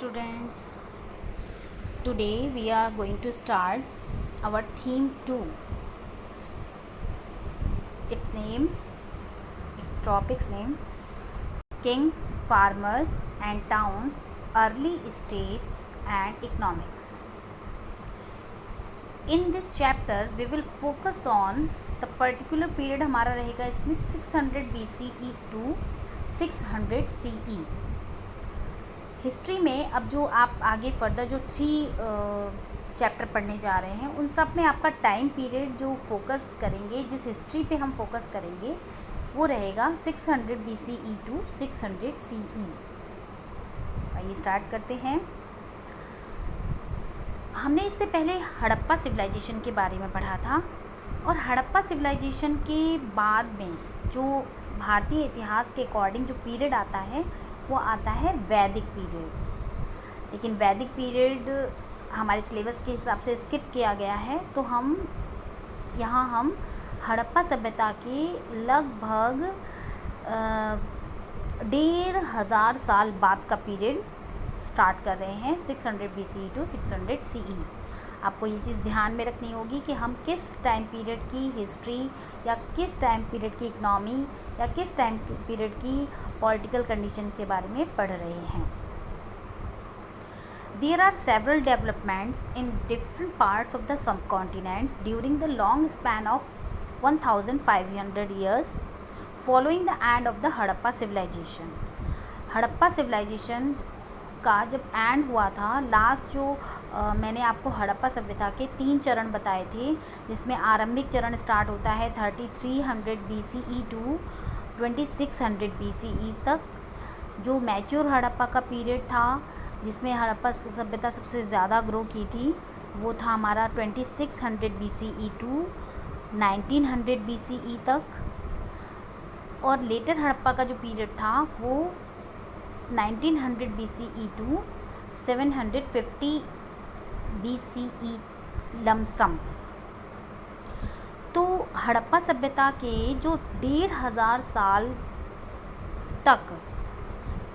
students. Today we are going to start our theme 2. Its topic's name, Kings, Farmers and Towns, Early States and Economics. In this chapter we will focus on the particular period हमारा रहेगा इसमें 600 BCE to 600 CE. History में अब जो आप आगे further जो 3 chapter पढ़ने जा रहे हैं उन सब में आपका टाइम पीरियड जो फोकस करेंगे, जिस हिस्ट्री पे हम फोकस करेंगे वो रहेगा 600 BCE टू 600 CE. आइए स्टार्ट करते हैं. हमने इससे पहले हड़प्पा सिविलाइजेशन के बारे में पढ़ा था और हड़प्पा सिविलाइजेशन के बाद में जो भारतीय इतिहास के अकॉर्डिंग जो पीरियड आता है वो आता है वैदिक पीरियड. लेकिन वैदिक पीरियड हमारे सिलेबस के हिसाब से स्किप किया गया है, तो हम हड़प्पा सभ्यता के लगभग 1500 साल बाद का पीरियड स्टार्ट कर रहे हैं 600 BCE टू 600 CE. आपको ये चीज़ ध्यान में रखनी होगी कि हम किस टाइम पीरियड की हिस्ट्री या किस टाइम पीरियड की इकनॉमी या किस टाइम पीरियड की पॉलिटिकल कंडीशन के बारे में पढ़ रहे हैं. There are several developments in different parts of the subcontinent during the long span of 1500 years following the end of the Harappa civilization. Harappa civilization का जब एंड हुआ था, लास्ट जो मैंने आपको हड़प्पा सभ्यता के 3 चरण बताए थे, जिसमें आरंभिक चरण स्टार्ट होता है 3300 BCE टू 2600 BCE तक. जो मैच्योर हड़प्पा का पीरियड था जिसमें हड़प्पा सभ्यता सबसे ज़्यादा ग्रो की थी वो था हमारा 2600 BCE टू 1900 BCE तक. और लेटर हड़प्पा का जो पीरियड था वो 1900 BCE टू 750 BCE लमसम. तो हड़प्पा सभ्यता के जो 1500 साल तक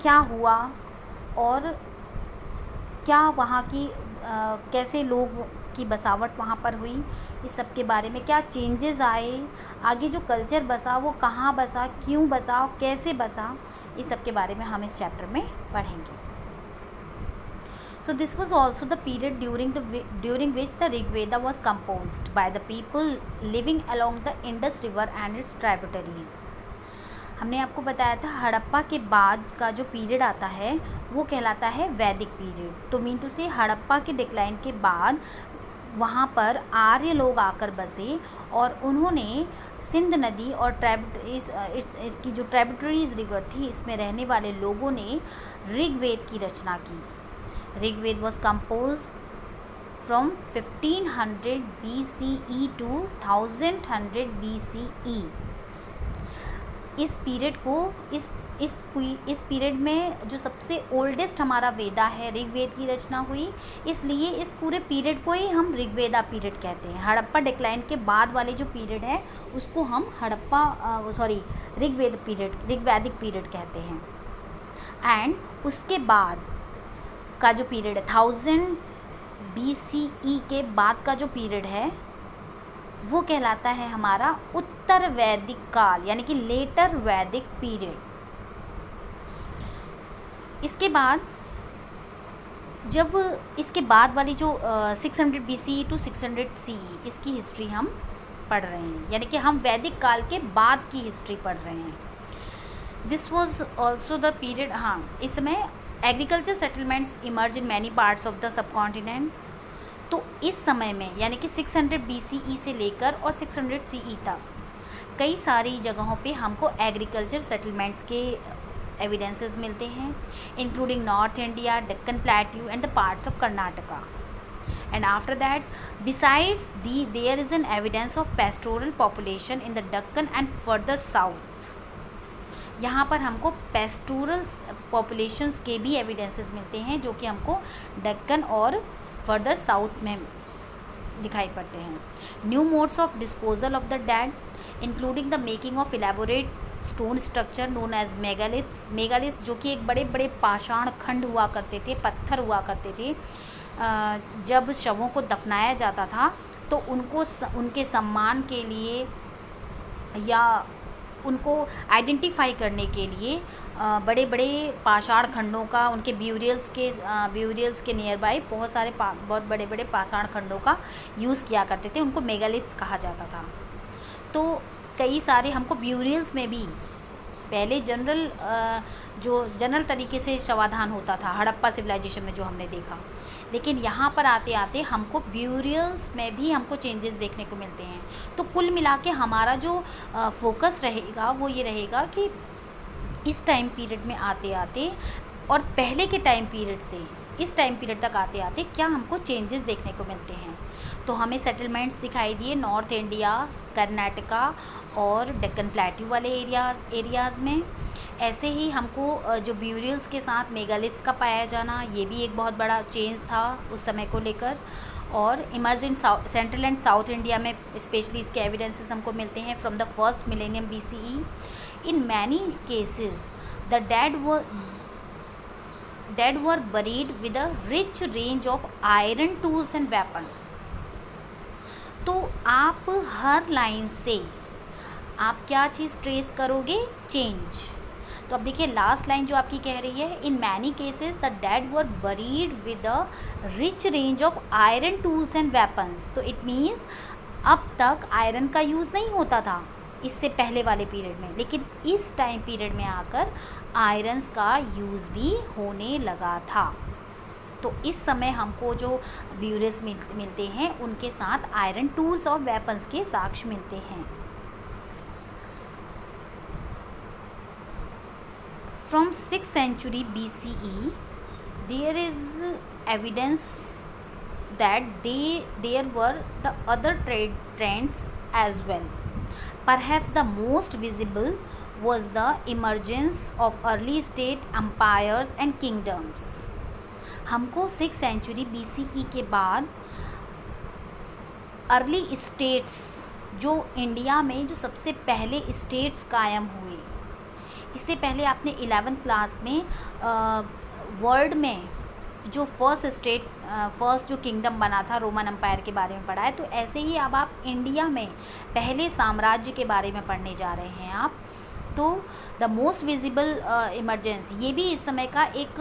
क्या हुआ और क्या वहाँ की कैसे लोग की बसावट वहाँ पर हुई, इस सब के बारे में क्या चेंजेस आए, आगे जो कल्चर बसा वो कहाँ बसा, क्यों बसा, कैसे बसा, इस सब के बारे में हम इस चैप्टर में पढ़ेंगे. So this was also the period during which the Rig Veda was composed by the people living along the Indus River and its tributaries. हमने आपको बताया था हड़प्पा के बाद का जो पीरियड आता है वो कहलाता है वैदिक पीरियड. तो मीन टू से हड़प्पा के डिक्लाइन के बाद वहाँ पर आर्य लोग आकर बसे और उन्होंने सिंध नदी और इसकी जो ट्राइब्यूटरीज रिवर थी इसमें रहने वाले लोगों ने ऋग्वेद की रचना की. Rigveda was composed from 1500 BCE to 1100 BCE. इस पीरियड को इस पीरियड में जो सबसे ओल्डेस्ट हमारा वेदा है ऋग्वेद की रचना हुई, इसलिए इस पूरे पीरियड को ही हम ऋग्वेदा पीरियड कहते हैं. हड़प्पा डिक्लाइन के बाद वाले जो पीरियड है उसको हम ऋग्वैदिक पीरियड कहते हैं. एंड उसके बाद का जो पीरियड है 1000 BCE के बाद का जो पीरियड है वो कहलाता है हमारा उत्तर वैदिक काल, यानी कि लेटर वैदिक पीरियड. इसके बाद जब इसके बाद वाली जो 600 BCE टू 600 CE इसकी हिस्ट्री हम पढ़ रहे हैं, यानी कि हम वैदिक काल के बाद की हिस्ट्री पढ़ रहे हैं. This was also the period. इस समय agriculture settlements emerge in many parts of the subcontinent. तो इस समय में यानी कि 600 BCE से लेकर और 600 CE तक कई सारी जगहों पे हमको एग्रीकल्चर सेटलमेंट्स के एविडेंसेस मिलते हैं, including north India, Deccan plateau and the parts of Karnataka. And after that besides there is an evidence of pastoral population in the Deccan and further south. यहाँ पर हमको पेस्टोरल पॉपुलेशंस के भी एविडेंसेस मिलते हैं जो कि हमको डेक्कन और फर्दर साउथ में दिखाई पड़ते हैं. New modes of disposal of the dead including the making of elaborate stone structure known as megaliths. Megaliths जो कि एक बड़े बड़े पाषाण खंड हुआ करते थे, पत्थर हुआ करते थे। जब शवों को दफनाया जाता था तो उनको उनके सम्मान के लिए या उनको आइडेंटिफाई करने के लिए बड़े बड़े पाषाण खंडों का, उनके ब्यूरियल्स के नियर बाई बहुत बड़े बड़े पाषाण खंडों का यूज़ किया करते थे। उनको मेगालिथ्स कहा जाता था। तो कई सारे हमको ब्यूरियल्स में भी पहले जनरल तरीके से शवाधान होता था हड़प्पा सिविलाइजेशन में जो हमने देखा, लेकिन यहाँ पर आते आते हमको ब्यूरियल्स में भी हमको चेंजेस देखने को मिलते हैं। तो कुल मिला के हमारा जो फोकस रहेगा वो ये रहेगा कि इस टाइम पीरियड में आते आते और पहले के टाइम पीरियड से इस टाइम पीरियड तक आते आते क्या हमको चेंजेस देखने को मिलते हैं। तो हमें सेटलमेंट्स दिखाई दिए नॉर्थ इंडिया, कर्नाटका और डेक्कन प्लेट्यू वाले एरियाज़ में। ऐसे ही हमको जो ब्यूरियल्स के साथ मेगालिथ्स का पाया जाना, ये भी एक बहुत बड़ा चेंज था उस समय को लेकर। और emerge in central and south India में स्पेशली इसके एविडेंसेस हमको मिलते हैं from the first millennium BCE। In many cases the dead were buried with a rich range of iron tools and weapons। तो आप हर लाइन से आप क्या चीज़ ट्रेस करोगे? चेंज। तो अब देखिए लास्ट लाइन जो आपकी कह रही है, in many cases the dead were buried with a rich range of iron tools and weapons. तो इट मीन्स अब तक आयरन का यूज़ नहीं होता था इससे पहले वाले पीरियड में, लेकिन इस टाइम पीरियड में आकर आयरन्स का यूज़ भी होने लगा था। तो इस समय हमको जो ब्यूरियल्स मिलते हैं उनके साथ आयरन टूल्स और वेपन्स के साक्ष्य मिलते हैं। From 6th century BCE, there is evidence that there were the other trade trends as well. Perhaps the most visible was the emergence of early state empires and kingdoms. हमको 6th century BCE के बाद early states जो India में जो सबसे पहले states कायम हुए, इससे पहले आपने 11th क्लास में वर्ल्ड में जो फर्स्ट जो किंगडम बना था रोमन एम्पायर के बारे में पढ़ा है। तो ऐसे ही अब आप इंडिया में पहले साम्राज्य के बारे में पढ़ने जा रहे हैं आप। तो द मोस्ट विजिबल इमरजेंस ये भी इस समय का एक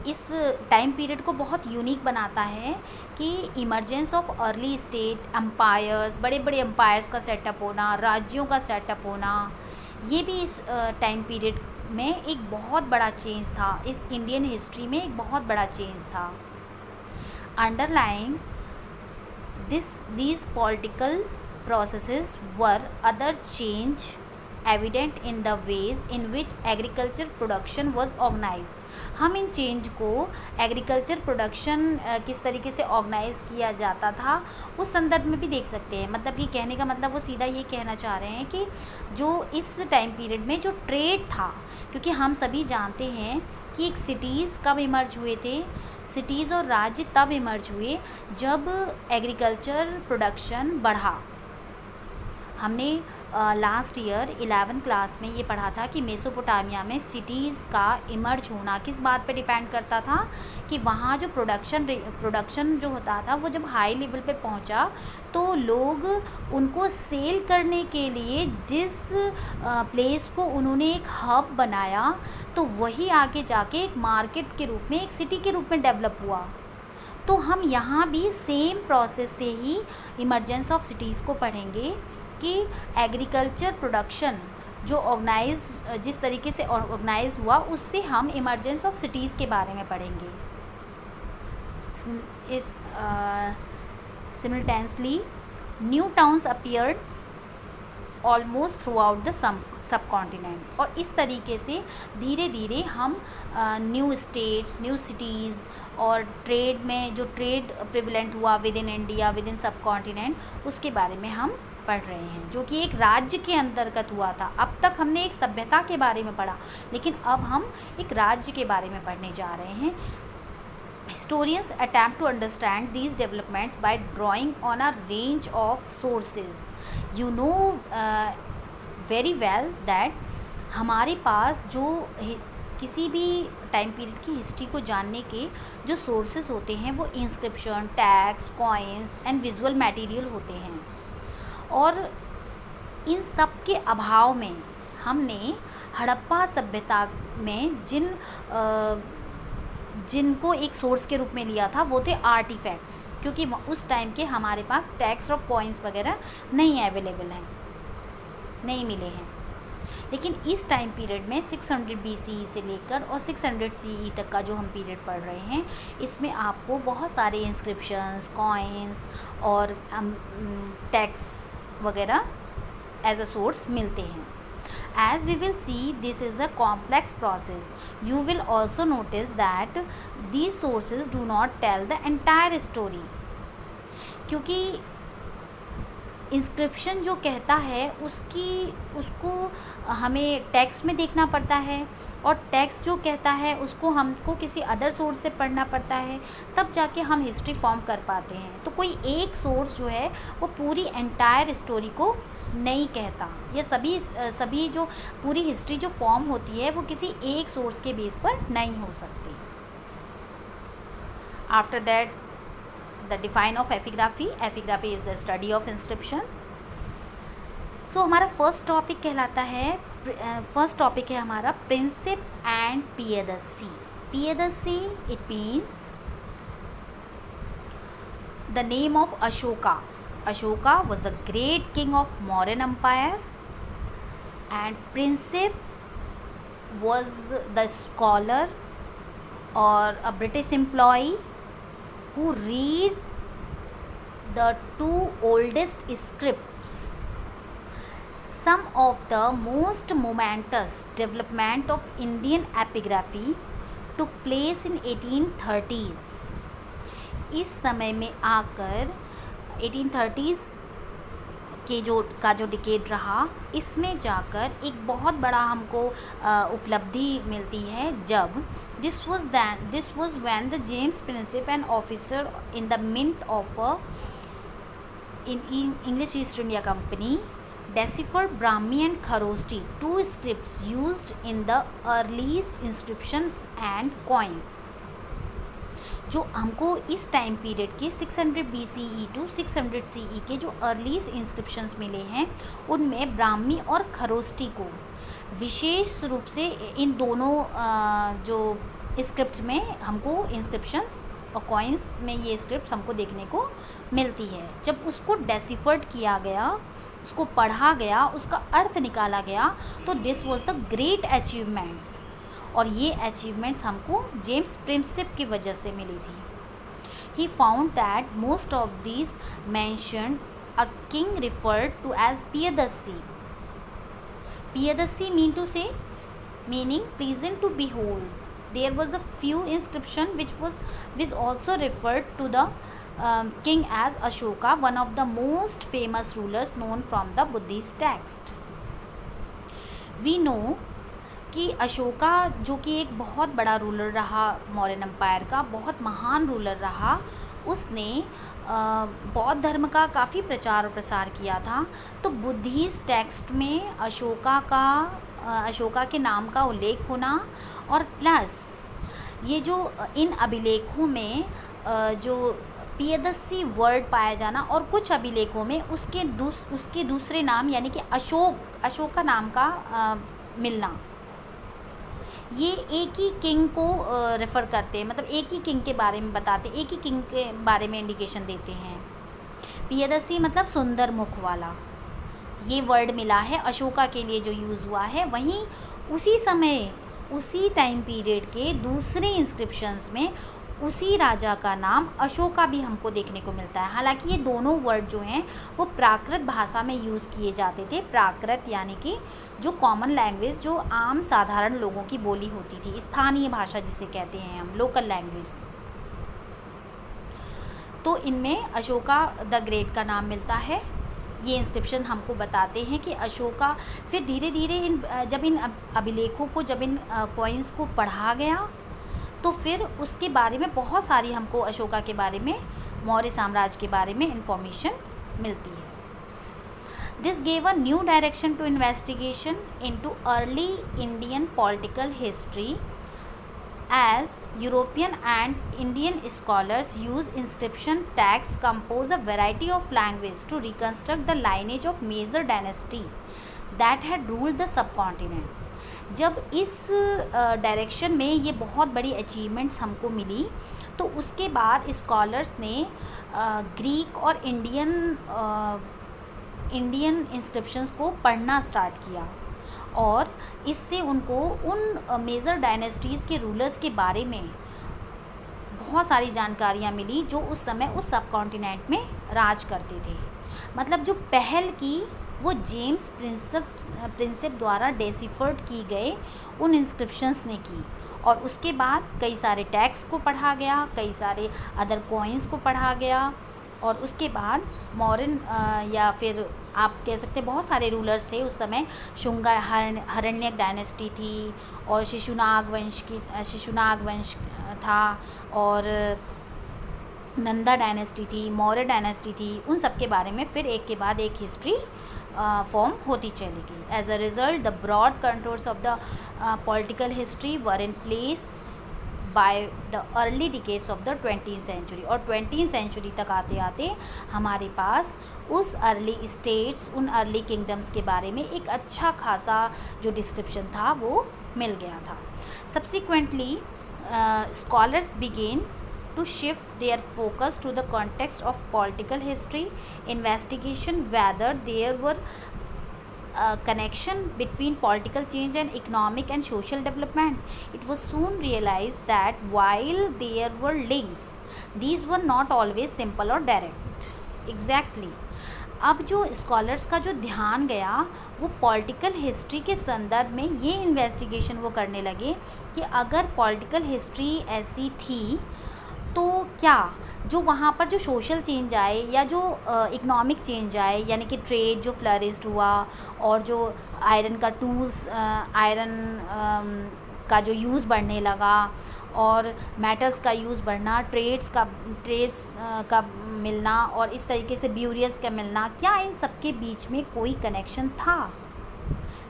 इस टाइम पीरियड को बहुत यूनिक बनाता है कि emergence of early state empires, बड़े बड़े एम्पायर्स का सेटअप होना, राज्यों का सेटअप होना, ये भी इस टाइम पीरियड में एक बहुत बड़ा चेंज था। इस इंडियन हिस्ट्री में एक बहुत बड़ा चेंज था। Underlying these political processes were other change evident in the ways in which agriculture production was organized। हम इन चेंज को एग्रीकल्चर प्रोडक्शन किस तरीके से ऑर्गेनाइज किया जाता था उस संदर्भ में भी देख सकते हैं। मतलब कि कहने का मतलब वो सीधा ये कहना चाह रहे हैं कि जो इस टाइम पीरियड में जो ट्रेड था, क्योंकि हम सभी जानते हैं कि एक सिटीज़ कब इमर्ज हुए थे, सिटीज़ और राज्य तब इमर्ज हुए जब एग्रीकल्चर प्रोडक्शन बढ़ा। हमने लास्ट ईयर 11th क्लास में ये पढ़ा था कि मेसोपोटामिया में सिटीज़ का इमर्ज होना किस बात पे डिपेंड करता था कि वहाँ जो प्रोडक्शन जो होता था वो जब हाई लेवल पे पहुँचा तो लोग उनको सेल करने के लिए जिस प्लेस को उन्होंने एक हब बनाया तो वही आगे जाके एक मार्केट के रूप में, एक सिटी के रूप में डेवलप हुआ। तो हम यहाँ भी सेम प्रोसेस से ही इमरजेंस ऑफ सिटीज़ को पढ़ेंगे कि एग्रीकल्चर प्रोडक्शन जो जिस तरीके से ऑर्गेनाइज हुआ उससे हम इमरजेंस ऑफ सिटीज़ के बारे में पढ़ेंगे। इस simultaneously new towns appeared almost through out the sub continent. और इस तरीके से धीरे धीरे हम न्यू स्टेट्स, न्यू सिटीज़ और ट्रेड में जो ट्रेड प्रिविलेंट हुआ with in India, with in सब कॉन्टिनेंट, उसके बारे में हम पढ़ रहे हैं, जो कि एक राज्य के अंतर्गत हुआ था। अब तक हमने एक सभ्यता के बारे में पढ़ा, लेकिन अब हम एक राज्य के बारे में पढ़ने जा रहे हैं। Historians attempt to understand these developments by drawing on a range of sources. You know very well that हमारे पास जो किसी भी टाइम पीरियड की हिस्ट्री को जानने के जो सोर्सेस होते हैं वो inscription, tags, coins and visual material होते हैं। और इन सब के अभाव में हमने हड़प्पा सभ्यता में जिनको एक सोर्स के रूप में लिया था वो थे आर्टिफैक्ट्स, क्योंकि उस टाइम के हमारे पास टैग्स और कॉइन्स वगैरह नहीं अवेलेबल हैं, नहीं मिले हैं। लेकिन इस टाइम पीरियड में 600 BCE से लेकर और 600 CE तक का जो हम पीरियड पढ़ रहे हैं, इसमें आपको बहुत सारे इंस्क्रिप्शंस, कॉइन्स और टैग्स वगैरह एज अ सोर्स मिलते हैं। As we will see, this is a complex process. You will also notice that these sources do not tell the entire story, क्योंकि इंस्क्रिप्शन जो कहता है उसको हमें टेक्स्ट में देखना पड़ता है, और टेक्स्ट जो कहता है उसको हमको किसी अदर सोर्स से पढ़ना पड़ता है, तब जाके हम हिस्ट्री फॉर्म कर पाते हैं। तो कोई एक सोर्स जो है वो पूरी एंटायर स्टोरी को नहीं कहता। ये सभी जो पूरी हिस्ट्री जो फॉर्म होती है वो किसी एक सोर्स के बेस पर नहीं हो सकती। After that the define of epigraphy. Epigraphy is the study of inscription. So हमारा फर्स्ट टॉपिक कहलाता है, फर्स्ट टॉपिक है हमारा प्रिंसिप and Piyadasi. Piyadasi it means the name of Ashoka. Ashoka was the great king of Mauryan Empire, and Prinsip was the scholar or a British employee who read the two oldest scripts. Some of the most momentous development of Indian epigraphy took place in 1830s. इस समय में आकर 1830s के जो decade रहा, इसमें जाकर एक बहुत बड़ा हमको उपलब्धि मिलती है, जब this was when the James Prinsip, an officer in the mint of in English East India Company, deciphered Brahmi and Kharosthi, two scripts used in the earliest inscriptions and coins। जो हमको इस टाइम पीरियड के 600 BCE to 600 CE के जो earliest inscriptions मिले हैं, उनमें ब्राह्मी और खरोष्ठी को विशेष रूप से इन दोनों जो स्क्रिप्ट्स में हमको इंस्क्रिप्शंस और कॉइन्स में ये स्क्रिप्ट्स हमको देखने को मिलती है। जब उसको डेसिफर्ड किया गया, उसको पढ़ा गया, उसका अर्थ निकाला गया, तो this was the great achievements. और ये अचीवमेंट्स हमको जेम्स प्रिंसिप की वजह से मिली थी। He found that most of these mentioned a king referred to as Piyadasi. Piyadasi meaning pleasant to behold. There was a few inscription which also referred to the king as Ashoka, one of the most famous rulers known from the Buddhist text. We know कि अशोका, जो कि एक बहुत बड़ा ruler रहा Mauryan empire का, बहुत महान रूलर रहा, उसने बौद्ध धर्म का काफ़ी प्रचार और प्रसार किया था। तो बुद्धिस्ट टेक्स्ट में अशोका के नाम का उल्लेख होना, और प्लस ये जो इन अभिलेखों में जो पियदसी वर्ड पाया जाना, और कुछ अभिलेखों में उसके दूसरे नाम यानी कि अशोक का नाम का मिलना, ये एक ही किंग को रेफ़र करते हैं, मतलब एक ही किंग के बारे में बताते, एक ही किंग के बारे में इंडिकेशन देते हैं। पियदसी मतलब सुंदर मुख वाला, ये वर्ड मिला है अशोका के लिए जो यूज़ हुआ है। वहीं उसी समय, उसी टाइम पीरियड के दूसरे इंस्क्रिप्शंस में उसी राजा का नाम अशोका भी हमको देखने को मिलता है। हालांकि ये दोनों वर्ड जो हैं वो प्राकृत भाषा में यूज़ किए जाते थे। प्राकृत यानी कि जो कॉमन लैंग्वेज, जो आम साधारण लोगों की बोली होती थी, स्थानीय भाषा जिसे कहते हैं हम, लोकल लैंग्वेज। तो इनमें अशोका द ग्रेट का नाम मिलता है। ये इंस्क्रिप्शन हमको बताते हैं कि अशोका, फिर धीरे धीरे जब इन अभिलेखों को, जब इन कॉइन्स को पढ़ा गया, तो फिर उसके बारे में बहुत सारी हमको अशोका के बारे में, मौर्य साम्राज्य के बारे में इंफॉर्मेशन मिलती है। This gave a new direction to investigation into early Indian political history, as European and Indian scholars use inscription texts compose a variety of language to reconstruct the lineage of major dynasty that had ruled the subcontinent. जब इस direction में ये बहुत बड़ी achievements हमको मिली, तो उसके बाद स्कॉलर्स ने ग्रीक और इंडियन इंस्क्रिप्शंस को पढ़ना स्टार्ट किया, और इससे उनको उन मेजर डायनेस्टीज़ के रूलर्स के बारे में बहुत सारी जानकारियाँ मिली जो उस समय उस सब में राज करते थे. मतलब जो पहल की वो जेम्स प्रिंसेप द्वारा डेसिफर्ड की गए उन इंस्क्रिप्शंस ने की, और उसके बाद कई सारे टैक्स को पढ़ा गया, कई सारे अदर कॉइन्स को पढ़ा गया, और उसके बाद मौर्यन या फिर आप कह सकते बहुत सारे रूलर्स थे उस समय. शुंगा हरण्यक डायनेस्टी थी, और शिशुनाग वंश था, और नंदा डायनेस्टी थी, मौर्य डायनेस्टी थी. उन सब के बारे में फिर एक के बाद एक हिस्ट्री फॉर्म होती चली गई. As a result the broad contours of the political history were in place by the early decades of the 20th century. और 20th सेंचुरी तक आते आते हमारे पास उस अर्ली स्टेट्स, उन अर्ली किंगडम्स के बारे में एक अच्छा खासा जो डिस्क्रिप्शन था वो मिल गया था. Subsequently scholars began to shift their focus to the context of political history investigation, whether there were connection between political change and economic and social development. It was soon realized that while there were links, these were not always simple or direct. Exactly. अब जो scholars का जो ध्यान गया वो political history के संदर्भ में ये इन्वेस्टिगेशन वो करने लगे कि अगर पॉलिटिकल हिस्ट्री ऐसी थी तो क्या जो वहाँ पर जो सोशल चेंज आए या जो इकोनॉमिक चेंज आए, यानी कि ट्रेड जो फ्लरिश्ड हुआ, और जो आयरन का टूल्स, आयरन का जो यूज़ बढ़ने लगा, और मेटल्स का यूज़ बढ़ना, ट्रेड्स का मिलना, और इस तरीके से ब्यूरियस का मिलना, क्या इन सब के बीच में कोई कनेक्शन था?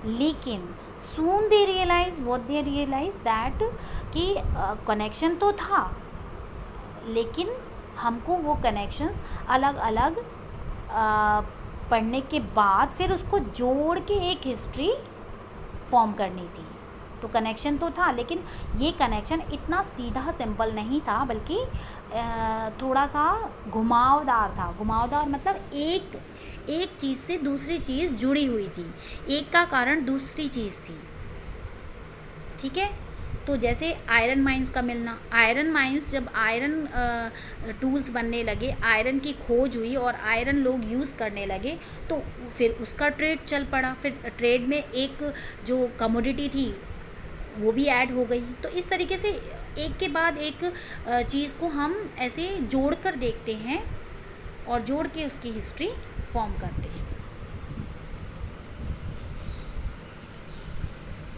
लेकिन सून दे रियलाइज दैट कि कनेक्शन तो था, लेकिन हमको वो कनेक्शंस अलग अलग पढ़ने के बाद फिर उसको जोड़ के एक हिस्ट्री फॉर्म करनी थी. तो कनेक्शन तो था, लेकिन ये कनेक्शन इतना सीधा सिंपल नहीं था, बल्कि थोड़ा सा घुमावदार था. घुमावदार मतलब एक चीज़ से दूसरी चीज़ जुड़ी हुई थी, एक का कारण दूसरी चीज़ थी. ठीक है. तो जैसे आयरन माइंस का मिलना, आयरन माइंस जब आयरन टूल्स बनने लगे, आयरन की खोज हुई और आयरन लोग यूज़ करने लगे, तो फिर उसका ट्रेड चल पड़ा. फिर ट्रेड में एक जो कमोडिटी थी वो भी ऐड हो गई. तो इस तरीके से एक के बाद एक चीज़ को हम ऐसे जोड़ कर देखते हैं और जोड़ के उसकी हिस्ट्री फॉर्म करते हैं.